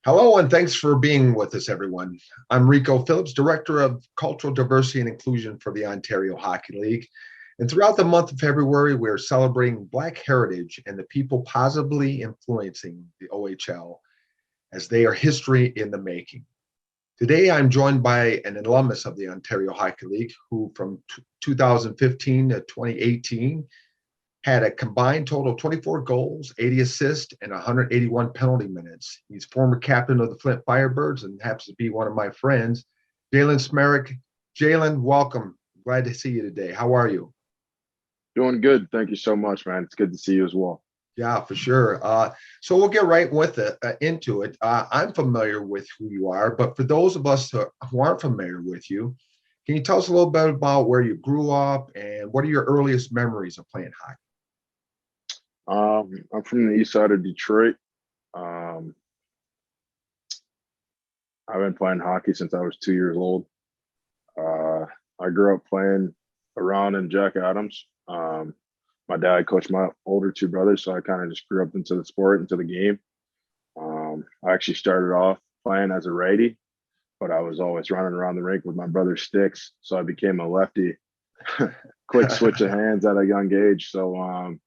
Hello, and thanks for being with us, everyone. I'm Rico Phillips, Director of Cultural Diversity and Inclusion for the Ontario Hockey League. And throughout the month of February, we're celebrating Black heritage and the people positively influencing the OHL as they are history in the making. Today, I'm joined by an alumnus of the Ontario Hockey League who, from 2015 to 2018, had a combined total of 24 goals, 80 assists, and 181 penalty minutes. He's former captain of the Flint Firebirds and happens to be one of my friends, Jalen Smereck. Jalen, welcome. Glad to see you today. How are you? Doing good. Thank you so much, man. It's good to see you as well. Yeah, for sure. So we'll get right with it into it. I'm familiar with who you are, but for those of us who aren't familiar with you, can you tell us a little bit about where you grew up and what are your earliest memories of playing hockey? I'm from the east side of Detroit. Um, I've been playing hockey since I was 2 years old. Uh, I grew up playing around in Jack Adams. My dad coached my older two brothers, so I kind of just grew up into the sport, into the game. I actually started off playing as a righty, but I was always running around the rink with my brother's sticks, so I became a lefty. Quick switch of hands at a young age. So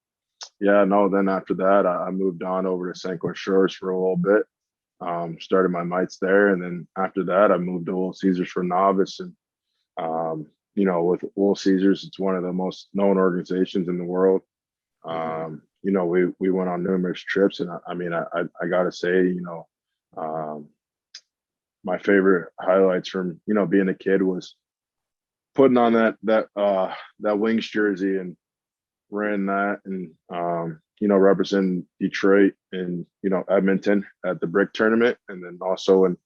yeah, no. Then after that, I moved on over to St. Clair Shores for a little bit. Started my mites there, and then after that, I moved to Little Caesars for novice. And with Little Caesars, it's one of the most known organizations in the world. Mhm. We went on numerous trips, and I gotta say, um, my favorite highlights from being a kid was putting on that Wings jersey and ran that, and representing Detroit and Edmonton at the brick tournament, and then also in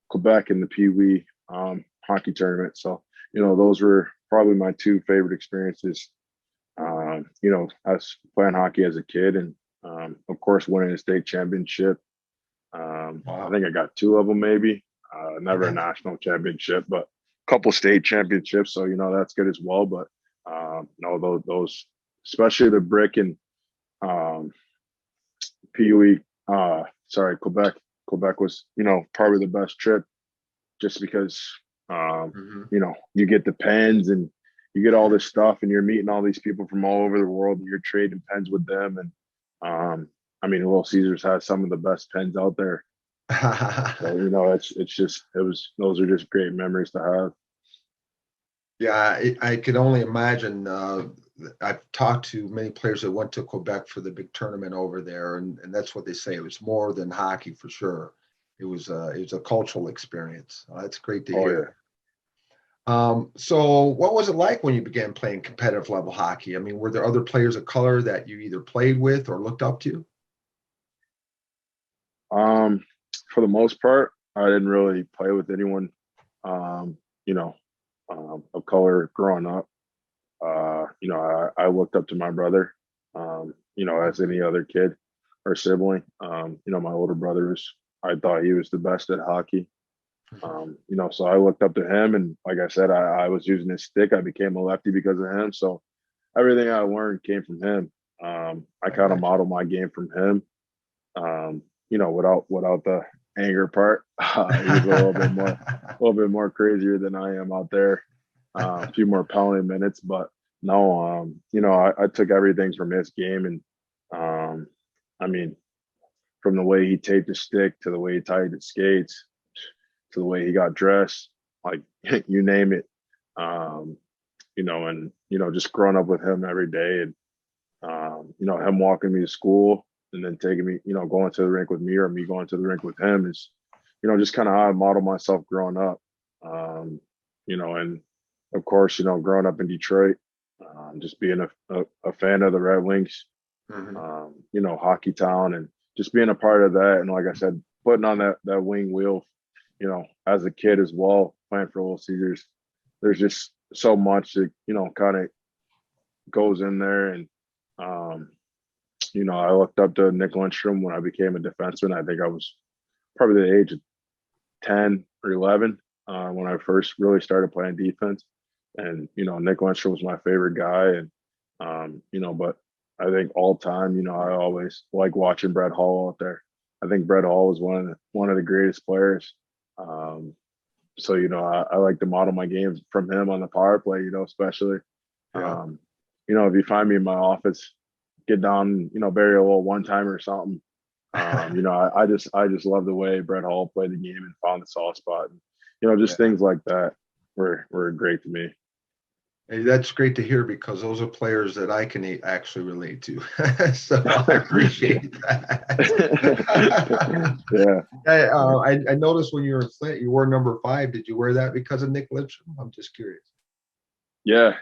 Quebec in the Pee Wee hockey tournament. So those were probably my two favorite experiences. I was playing hockey as a kid, and of course winning a state championship. I Wow. think I got two of them, maybe. Never a national championship, but a couple state championships. So that's good as well. But no, those, especially the brick and um, PUE, Quebec. Quebec was probably the best trip, just because Mhm. you get the pens and you get all this stuff, and you're meeting all these people from all over the world, and you're trading pens with them. And Little Caesars has some of the best pens out there. So it was those are just great memories to have. Yeah, I could only imagine. I've talked to many players that went to Quebec for the big tournament over there, and that's what they say. It was more than hockey for sure. It was a cultural experience. That's great to Oh yeah. hear. So what was it like when you began playing competitive level hockey? I mean, were there other players of color that you either played with or looked up to? Um, for the most part, I didn't really play with anyone, um, you know, of color growing up. I looked up to my brother, as any other kid or sibling. My older brother I thought he was the best at hockey. So I looked up to him, and like I said, I was using his stick. I became a lefty because of him. So everything I learned came from him. I I kind of got you. modeled my game from him. Without the anger part. He was a little bit more crazier than I am out there. A few more penalty minutes, but no, I took everything from his game, and um, I mean, from the way he taped his stick to the way he tied his skates to the way he got dressed, like you name it. Um, and just growing up with him every day, and him walking me to school and then taking me, going to the rink with me, or me going to the rink with him, is, just kind of how I model myself growing up. And of course, growing up in Detroit, just being a fan of the Red Wings, Mhm. hockey town, and just being a part of that. And like I said, putting on that wing wheel, as a kid as well, playing for Little Caesars, there's just so much that, kind of goes in there. And, um, I looked up to Nick Lindstrom when I became a defenseman. I think I was probably the age of 10 or 11 when I first really started playing defense. And, Nick Lindstrom was my favorite guy. And, but I think all time, I always like watching Brett Hall out there. I think Brett Hall was one of the greatest players. Um, so I like to model my games from him on the power play. Especially Yeah. um, if you find me in my office, get down, bury a little one timer or something. I just love the way Brett Hall played the game and found the soft spot. And, just Yeah. things like that were great to me. Hey, that's great to hear because those are players that I can actually relate to. So I appreciate that. Yeah, Hey, I noticed when you were in Flint, you wore number 5. Did you wear that because of Nick Lipstrom? I'm just curious. yeah.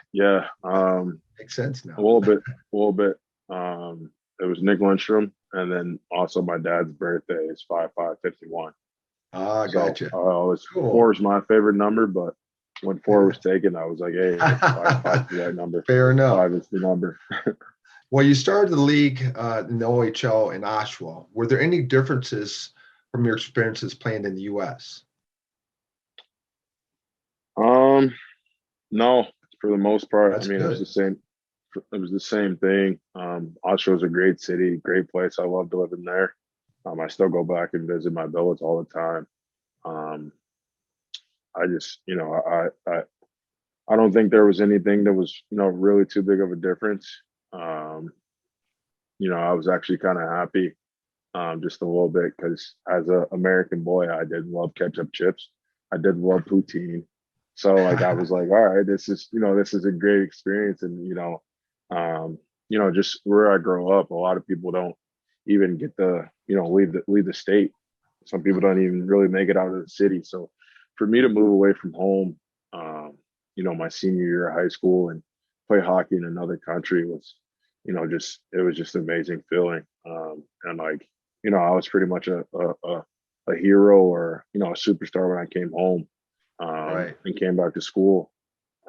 Makes sense A now. little bit, a little bit. It was Nick Lindstrom, and then also my dad's birthday is 5551. Ah, So gotcha. always Cool. 4 is my favorite number, but when 4 was taken, I was like, hey, five's the right number. Fair enough. 5 is the number. Well, you started the league in the OHL in Oshawa. Were there any differences from your experiences playing in the U.S.? Um, no, for the most part, I That's mean, it was good. the same. It was the same thing. Oshawa is a great city, great place. I love living there. I still go back and visit my village all the time. Um, I just, I don't think there was anything that was, really too big of a difference. Um, I was actually kind of happy, just a little bit because as an American boy, I did love ketchup chips. I did love poutine. So like I was like, all right, this is a great experience, and just where I grow up, a lot of people don't even get to leave the state. Some people don't even really make it out of the city. So for me to move away from home, my senior year of high school and play hockey in another country was, just it was just an amazing feeling. And like, I was pretty much a hero or a superstar when I came home Right. and came back to school.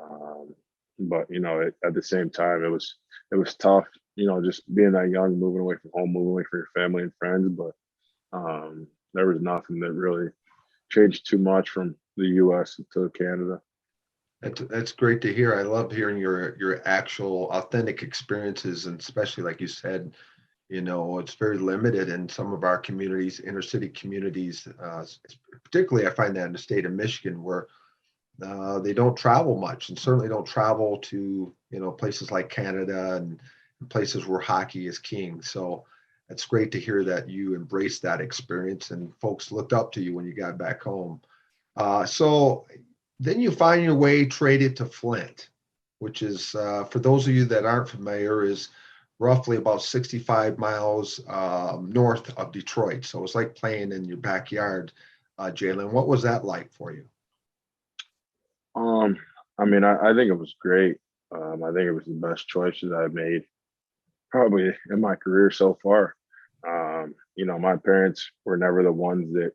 Um, but at the same time, it was tough. Just being that young, moving away from home, moving away from your family and friends. But there was nothing that really changed too much from the U.S. to Canada. That's great to hear. I love hearing your actual authentic experiences, and especially like you said, it's very limited in some of our communities, inner city communities. Particularly, I find that in the state of Michigan, where they don't travel much, and certainly don't travel to places like Canada and places where hockey is king. So it's great to hear that you embraced that experience and folks looked up to you when you got back home. So then you find your way traded to Flint, which is, for those of you that aren't familiar, is roughly about 65 miles north of Detroit. So it's like playing in your backyard. Jalen, what was that like for you? Um, I mean, I think it was great. I think it was the best choices I've made probably in my career so far. My parents were never the ones that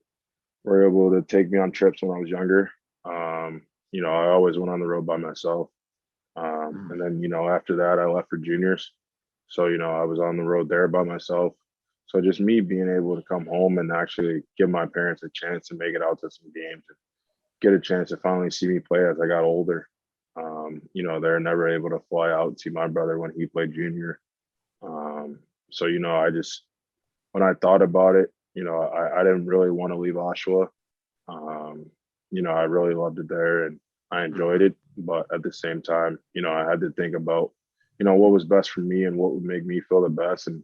were able to take me on trips when I was younger. I always went on the road by myself. Mm. And then, after that, I left for juniors. So, I was on the road there by myself. So just me being able to come home and actually give my parents a chance to make it out to some games and get a chance to finally see me play as I got older. They're never able to fly out and see my brother when he played junior. So, when I thought about it, I didn't really want to leave Oshawa. Um, I really loved it there and I enjoyed it. But at the same time, I had to think about, what was best for me and what would make me feel the best. And,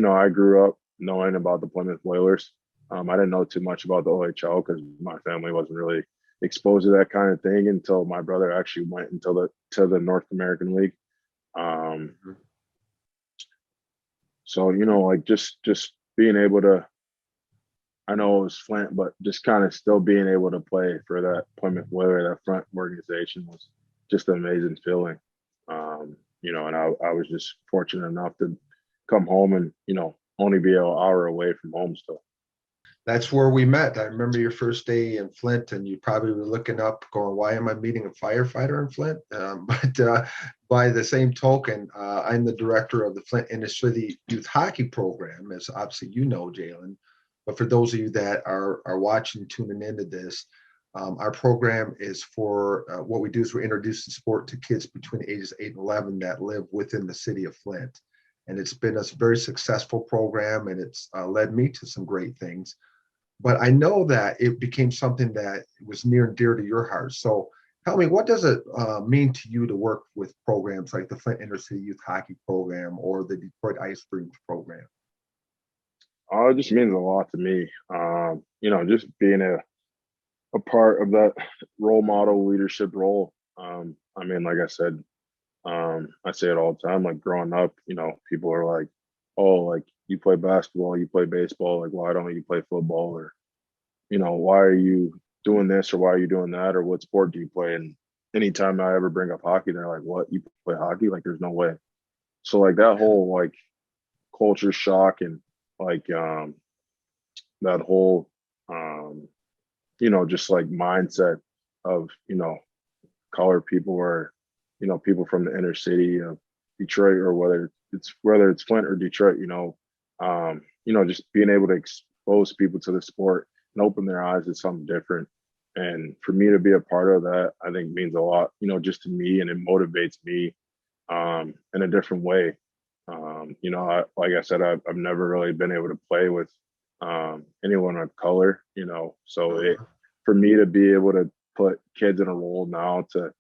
I grew up knowing about the Plymouth Whalers. I didn't know too much about the OHL because my family wasn't really exposed to that kind of thing until my brother actually went to the North American League. Um, Mhm. so, like just being able to, I know it was Flint, but just kind of still being able to play for that Plymouth Whaler, that front organization was just an amazing feeling. And I was just fortunate enough to come home and, only be an hour away from home still. That's where we met. I remember your first day in Flint, and you probably were looking up, going, "Why am I meeting a firefighter in Flint?" But by the same token, I'm the director of the Flint Inner City Youth Hockey Program, as obviously you know, Jalen. But for those of you that are watching, tuning into this, our program is for what we do is we introduce the sport to kids between ages 8 and 11 that live within the city of Flint. and it's been a very successful program, and it's led me to some great things. But I know that it became something that was near and dear to your heart. So tell me, what does it mean to you to work with programs like the Flint Inner City Youth Hockey Program or the Detroit Ice Dreams program? It just means a lot to me. Just being a part of that role model leadership role. Like I said, I say it all the time. Like growing up, people are like, "Oh, like you play basketball, you play baseball. Like why don't you play football? Or why are you doing this or why are you doing that? Or what sport do you play?" And anytime I ever bring up hockey, they're like, "What? You play hockey? Like there's no way." So like that whole like culture shock and like that whole just like mindset of colored people or people from the inner city of Detroit, or whether it's Flint or Detroit, just being able to expose people to the sport and open their eyes to something different. And for me to be a part of that, I think means a lot, just to me, and it motivates me in a different way. Like I said, I've never really been able to play with anyone of color, so for me to be able to put kids in a role now to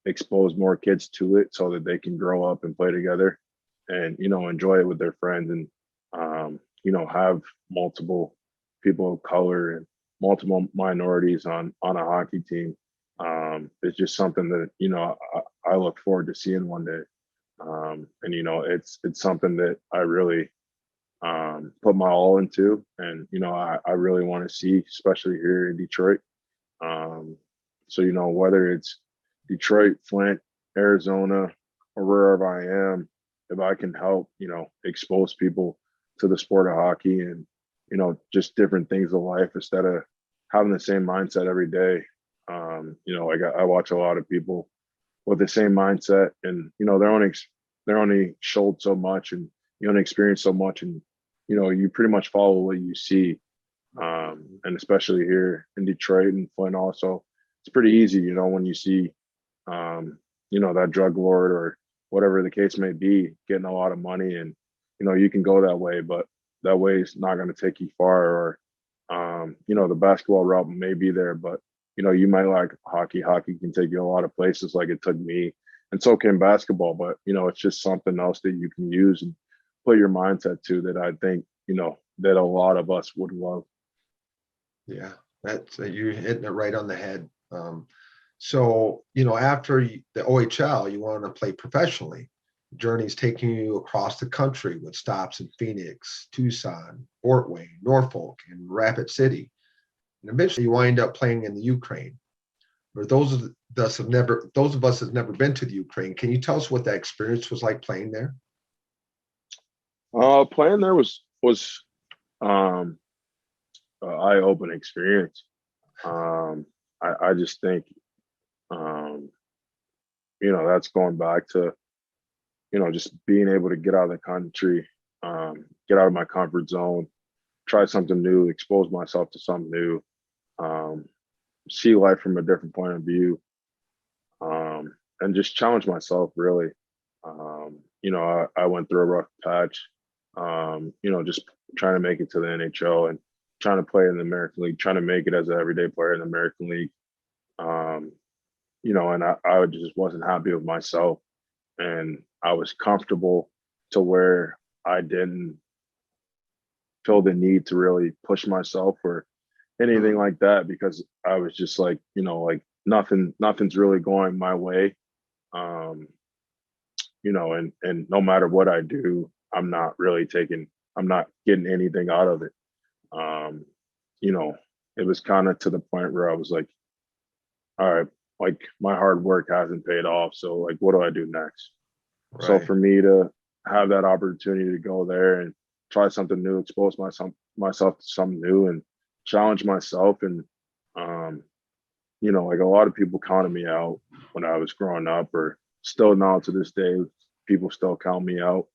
expose more kids to it so that they can grow up and play together and enjoy it with their friends, and have multiple people of color and multiple minorities on a hockey team. It's just something that I look forward to seeing one day. And it's something that I really put my all into, and I really want to see, especially here in Detroit. So whether it's Detroit, Flint, Arizona, or wherever I am, if I can help expose people to the sport of hockey and just different things of life instead of having the same mindset every day. Like I watch a lot of people with the same mindset, and they're only showed so much, and you only experience so much, and you pretty much follow what you see. And especially here in Detroit and Flint, also, it's pretty easy, when you see, that drug lord or whatever the case may be, getting a lot of money, and you can go that way, but that way is not going to take you far. Or the basketball route may be there, but you might like hockey. Hockey can take you a lot of places, like it took me, and so can basketball. But it's just something else that you can use and put your mindset to, that I think that a lot of us would love. Yeah, that's you're hitting it right on the head. So, after the OHL, you want to play professionally. Journey's taking you across the country with stops in Phoenix, Tucson, Fort Wayne, Norfolk, and Rapid City. And eventually you wind up playing in the Ukraine. For those of us that have never been to the Ukraine, can you tell us what that experience was like playing there? Playing there was an eye-opening experience. I just think that's going back to just being able to get out of the country, get out of my comfort zone, try something new, expose myself to something new, see life from a different point of view, and just challenge myself, really. I went through a rough patch, just trying to make it to the NHL and trying to play in the American League, trying to make it as an everyday player in the American League. And I just wasn't happy with myself, and I was comfortable to where I didn't feel the need to really push myself or anything like that, because I was just like, like nothing's really going my way. And no matter what I do, I'm not getting anything out of it. Um, it was kind of to the point where I was like, all right, like my hard work hasn't paid off. So like, what do I do next? Right. So for me to have that opportunity to go there and try something new, expose myself to something new and challenge myself. And, like a lot of people counted me out when I was growing up, or still now to this day, people still count me out.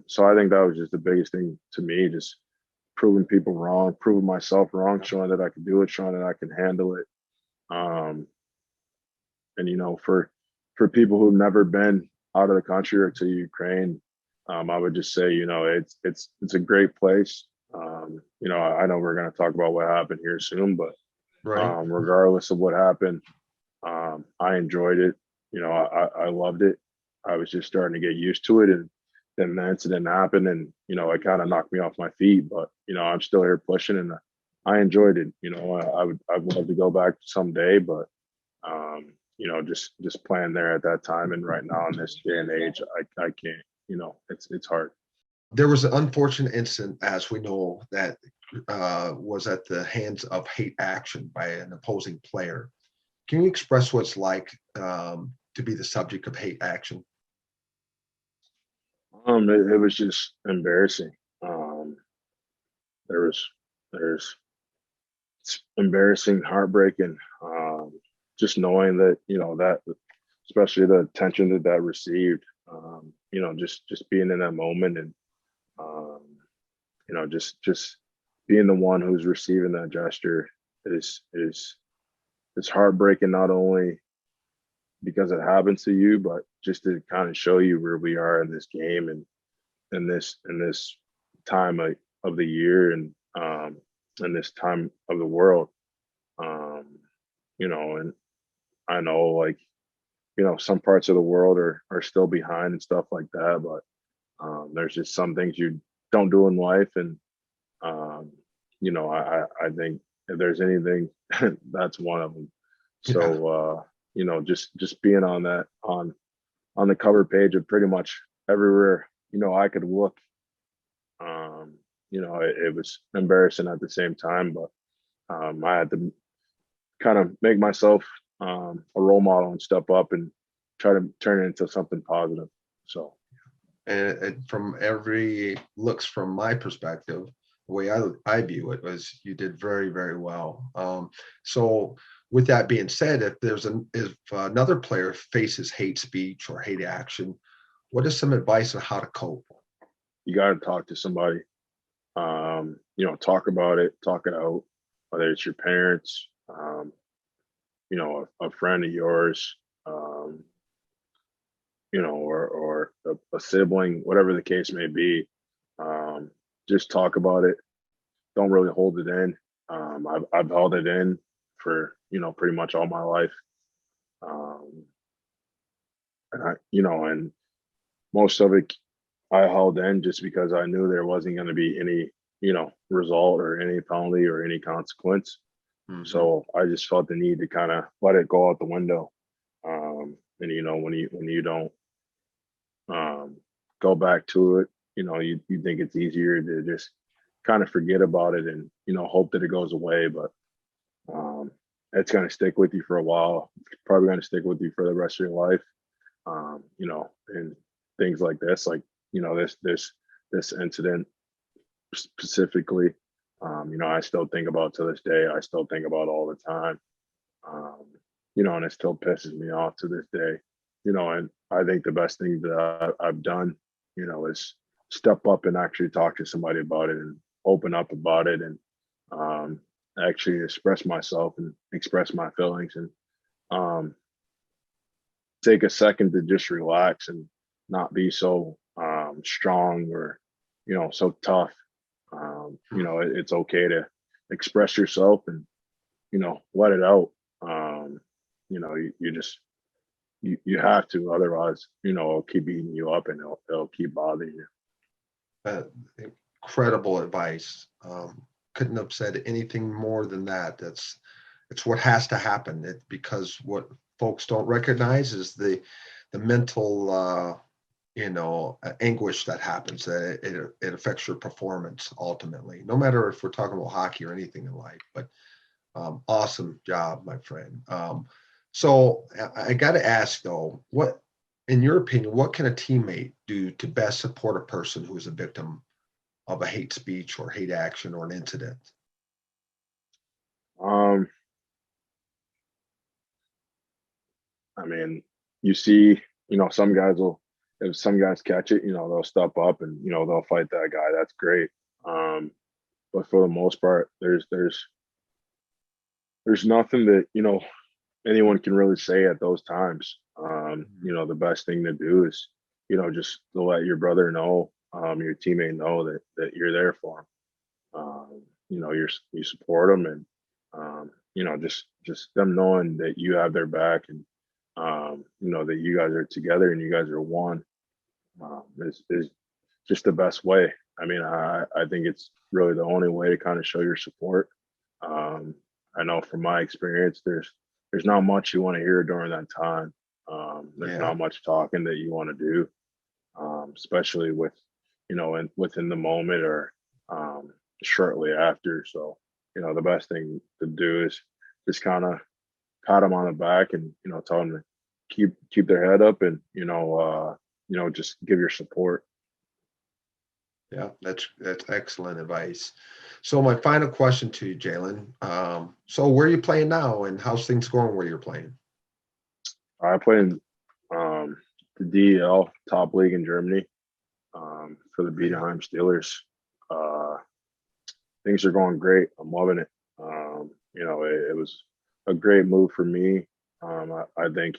So I think that was just the biggest thing to me, just proving people wrong, proving myself wrong, showing that I can do it, showing that I can handle it. And for people who've never been out of the country or to Ukraine, I would just say, it's a great place. I know we're going to talk about what happened here soon, but Right. regardless of what happened, I enjoyed it. I loved it. I was just starting to get used to it, and then the incident happened, and it kind of knocked me off my feet. But I'm still here pushing, and I enjoyed it. I'd love to go back someday, but just playing there at that time, and right now in this day and age, I can't. It's hard. There was an unfortunate incident, as we know, that was at the hands of hate action by an opposing player. Can you express what it's like to be the subject of hate action? It was just embarrassing. There was there's it's embarrassing, heartbreaking. Just knowing that that, especially the attention that received. Just being in that moment, and um, just being the one who's receiving that gesture is heartbreaking. Not only because it happens to you, but just to kind of show you where we are in this game, and in this time of the year, and in this time of the world. Um, and I know, like, some parts of the world are still behind and stuff like that, but there's just some things you don't do in life, and um, I think if there's anything, that's one of them. Yeah. So just being on the cover page of pretty much everywhere I could look. It was embarrassing at the same time, but I had to kind of make myself a role model and step up and try to turn it into something positive. So And from every looks from my perspective, the way I view it was you did very, very well. So with that being said, if another player faces hate speech or hate action, what is some advice on how to cope? you got to talk to somebody. Talk about it, talk it out, whether it's your parents, a friend of yours, um, or a sibling, whatever the case may be. Um, just talk about it. Don't really hold it in. I've held it in for pretty much all my life, um, and most of it I held in just because I knew there wasn't going to be any result or any penalty or any consequence. Mm-hmm. So I just felt the need to kind of let it go out the window. And when you don't um, go back to it, you think it's easier to just kind of forget about it, and hope that it goes away. But um, it's going to stick with you for a while. It's probably going to stick with you for the rest of your life. And things like this, like this incident specifically, I still think about to this day. I still think about all the time. Um, and it still pisses me off to this day. And I think the best thing that I've done, is step up and actually talk to somebody about it and open up about it, and um, actually express myself and express my feelings, and um, take a second to just relax and not be so strong, or so tough. It's okay to express yourself, and let it out. You just you have to, otherwise it'll keep eating you up, and it'll keep bothering you. Uh, Incredible advice. Couldn't have said anything more than that. It's what has to happen. Because what folks don't recognize is the mental anguish that happens. That it affects your performance ultimately. No matter if we're talking about hockey or anything in life. But awesome job, my friend. So I got to ask though, what, in your opinion, what can a teammate do to best support a person who is a victim of a hate speech or hate action or an incident? Um, I mean, you see, some guys will, if some guys catch it, they'll step up, and they'll fight that guy. That's great. Um, but for the most part, there's nothing that anyone can really say at those times. The best thing to do is just to let your brother know, your teammate know that you're there for him. You support them, and just them knowing that you have their back, and that you guys are together and you guys are one, is just the best way. I mean, I think it's really the only way to kind of show your support. I know from my experience, there's not much you want to hear during that time. There's not much talking that you want to do, especially with, within the moment or shortly after. So, the best thing to do is just kind of pat them on the back and, tell them to keep their head up and, just give your support. Yeah, that's excellent advice. So my final question to you, Jalen. So where are you playing now, and how's things going where you're playing? I play in the DEL top league in Germany for the Biederheim Steelers. Things are going great. I'm loving it. It was a great move for me. I think,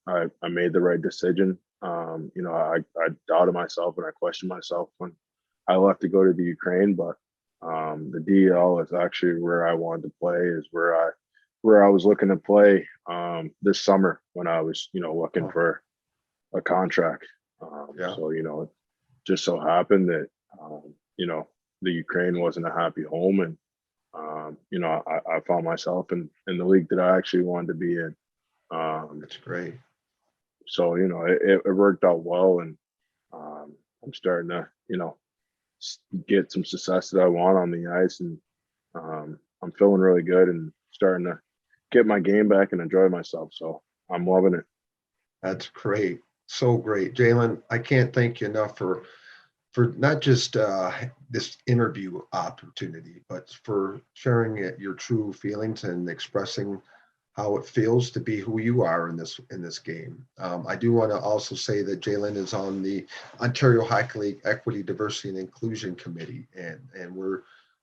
I made the right decision. I doubted myself and I questioned myself when I left to go to the Ukraine, but the DEL is actually where I wanted to play, is where I was looking to play this summer when I was, looking for a contract. So, it just so happened that, the Ukraine wasn't a happy home, and I found myself in the league that I actually wanted to be in. That's great. So, it worked out well, and I'm starting to, get some success that I want on the ice, and I'm feeling really good and starting to get my game back and enjoy myself. So I'm loving it. That's great. So great. Jalen, I can't thank you enough for not just this interview opportunity, but for sharing your true feelings and expressing how it feels to be who you are in this game. I do want to also say that Jalen is on the Ontario Hockey League Equity, Diversity, and Inclusion Committee, and we're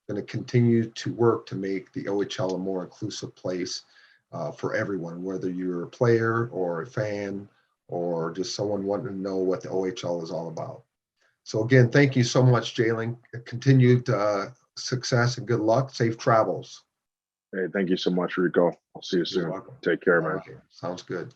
going to continue to work to make the OHL a more inclusive place for everyone, whether you're a player or a fan or just someone wanting to know what the OHL is all about. So again, thank you so much, Jalen. Continued success and good luck. Safe travels. Hey, thank you so much, Rico. I'll see you soon. Take care, man. Sounds good.